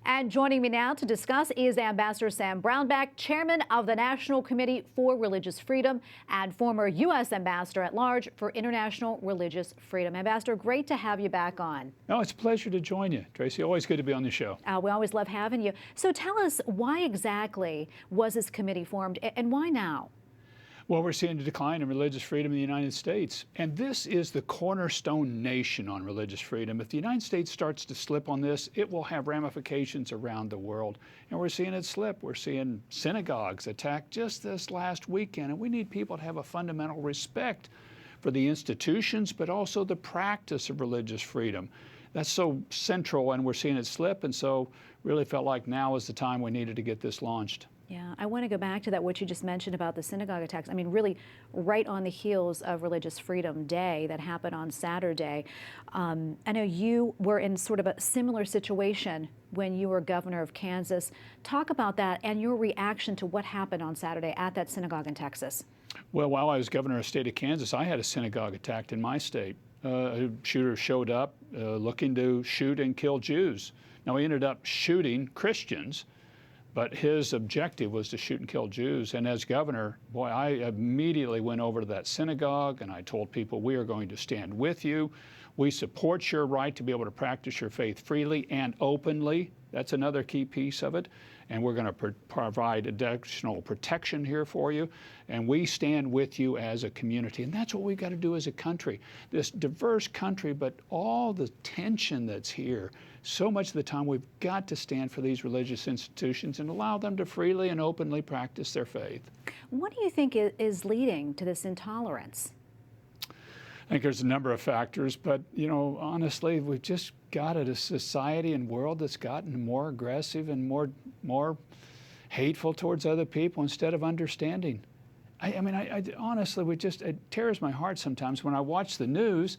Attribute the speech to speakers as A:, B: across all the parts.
A: And joining me now to discuss is Ambassador Sam Brownback, chairman of the National Committee for Religious Freedom and former U.S. Ambassador at Large for International Religious Freedom. Ambassador, great to have you back on.
B: No, it's a pleasure to join you, Tracy. Always good to be on the show.
A: We always love having you. So tell us, why exactly was this committee formed and why now?
B: Well, we're seeing a decline in religious freedom in the United States, and this is the cornerstone nation on religious freedom. If the United States starts to slip on this, it will have ramifications around the world, and we're seeing it slip. We're seeing synagogues attacked just this last weekend, and we need people to have a fundamental respect for the institutions, but also the practice of religious freedom. That's so central, and we're seeing it slip, and so really felt like now is the time we needed to get this launched.
A: Yeah, I want to go back to that, what you just mentioned about the synagogue attacks. I mean, really right on the heels of Religious Freedom Day that happened on Saturday. I know you were in sort of a similar situation when you were governor of Kansas. Talk about that and your reaction to what happened on Saturday at that synagogue in Texas.
B: Well, while I was governor of the state of Kansas, I had a synagogue attacked in my state. A shooter showed up looking to shoot and kill Jews. Now, he ended up shooting Christians, but his objective was to shoot and kill Jews. And as governor, boy, I immediately went over to that synagogue and I told people, we are going to stand with you. We support your right to be able to practice your faith freely and openly. That's another key piece of it. And we're going to provide additional protection here for you. And we stand with you as a community. And that's what we've got to do as a country. This diverse country, but all the tension that's here. So much of the time we've got to stand for these religious institutions and allow them to freely and openly practice their faith.
A: What do you think is leading to this intolerance?
B: I think there's a number of factors, but, you know, honestly, we've just got a society and world that's gotten more aggressive and more hateful towards other people instead of understanding. I mean, honestly, it tears my heart sometimes when I watch the news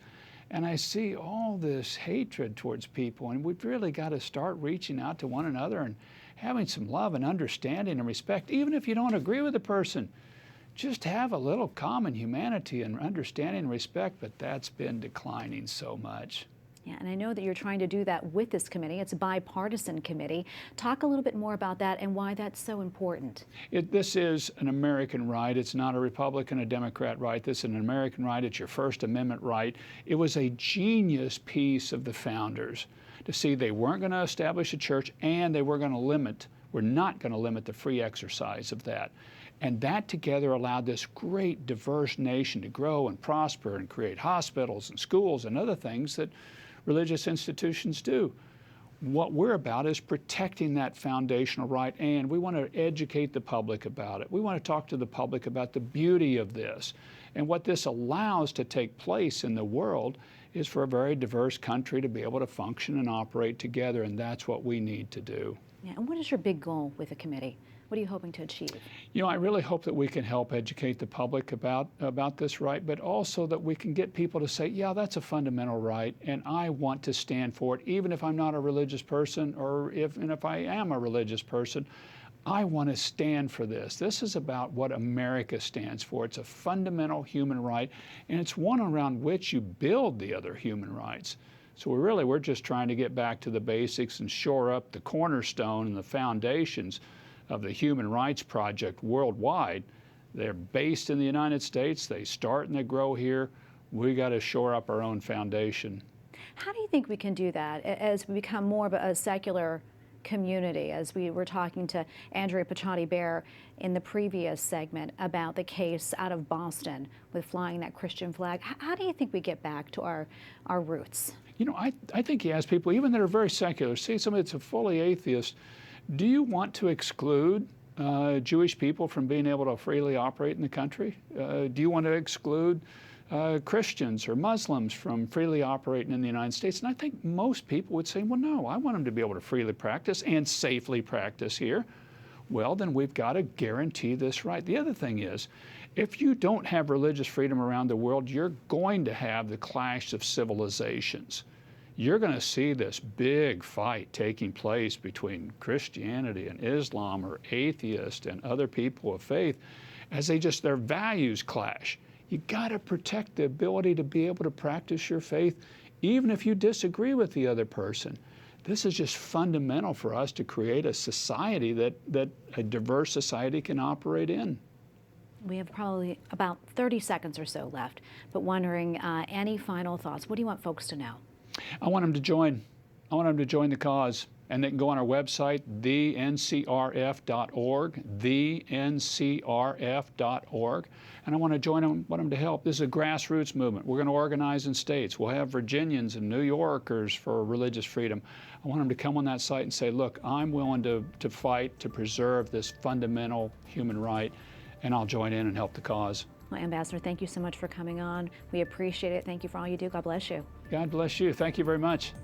B: and I see all this hatred towards people, and we've really got to start reaching out to one another and having some love and understanding and respect, even if you don't agree with the person. Just have a little common humanity and understanding and respect, but that's been declining so much.
A: Yeah, and I know that you're trying to do that with this committee. It's a bipartisan committee. Talk a little bit more about that and why that's so important.
B: This is an American right. It's not a Republican, a Democrat right. This is an American right. It's your First Amendment right. It was a genius piece of the founders to see they weren't going to establish a church and they were not going to limit the free exercise of that. And that together allowed this great diverse nation to grow and prosper and create hospitals and schools and other things that religious institutions do. What we're about is protecting that foundational right, and we want to educate the public about it. We want to talk to the public about the beauty of this. And what this allows to take place in the world is for a very diverse country to be able to function and operate together, and that's what we need to do.
A: Yeah, and what is your big goal with the committee? What are you hoping to achieve?
B: You know, I really hope that we can help educate the public about this right, but also that we can get people to say, yeah, that's a fundamental right, and I want to stand for it, even if I'm not a religious person, or if I am a religious person. I want to stand for this. This is about what America stands for. It's a fundamental human right, and it's one around which you build the other human rights. So we're just trying to get back to the basics and shore up the cornerstone and the foundations of the Human Rights Project worldwide. They're based in the United States. They start and they grow here. We got to shore up our own foundation.
A: How do you think we can do that as we become more of a secular community? As we were talking to Andrea Pachati-Bear in the previous segment about the case out of Boston with flying that Christian flag. How do you think we get back to our roots?
B: You know, I think he asked people, even that are very secular, say somebody that's a fully atheist, do you want to exclude Jewish people from being able to freely operate in the country? Do you want to exclude Christians or Muslims from freely operating in the United States? And I think most people would say, well, no, I want them to be able to freely practice and safely practice here. Well, then we've got to guarantee this right. The other thing is, if you don't have religious freedom around the world, you're going to have the clash of civilizations. You're going to see this big fight taking place between Christianity and Islam or atheists and other people of faith as their values clash. You got to protect the ability to be able to practice your faith even if you disagree with the other person. this is just fundamental for us to create a society that a diverse society can operate in.
A: We have probably about 30 seconds or so left, but wondering, any final thoughts? What do you want folks to know?
B: I want them to join. I want them to join the cause. And they can go on our website, thencrf.org, thencrf.org. And I want to join them, want them to help. This is a grassroots movement. We're going to organize in states. We'll have Virginians and New Yorkers for religious freedom. I want them to come on that site and say, look, I'm willing to fight to preserve this fundamental human right, and I'll join in and help the cause.
A: Well, Ambassador, thank you so much for coming on. We appreciate it. Thank you for all you do. God bless you.
B: God bless you. Thank you very much.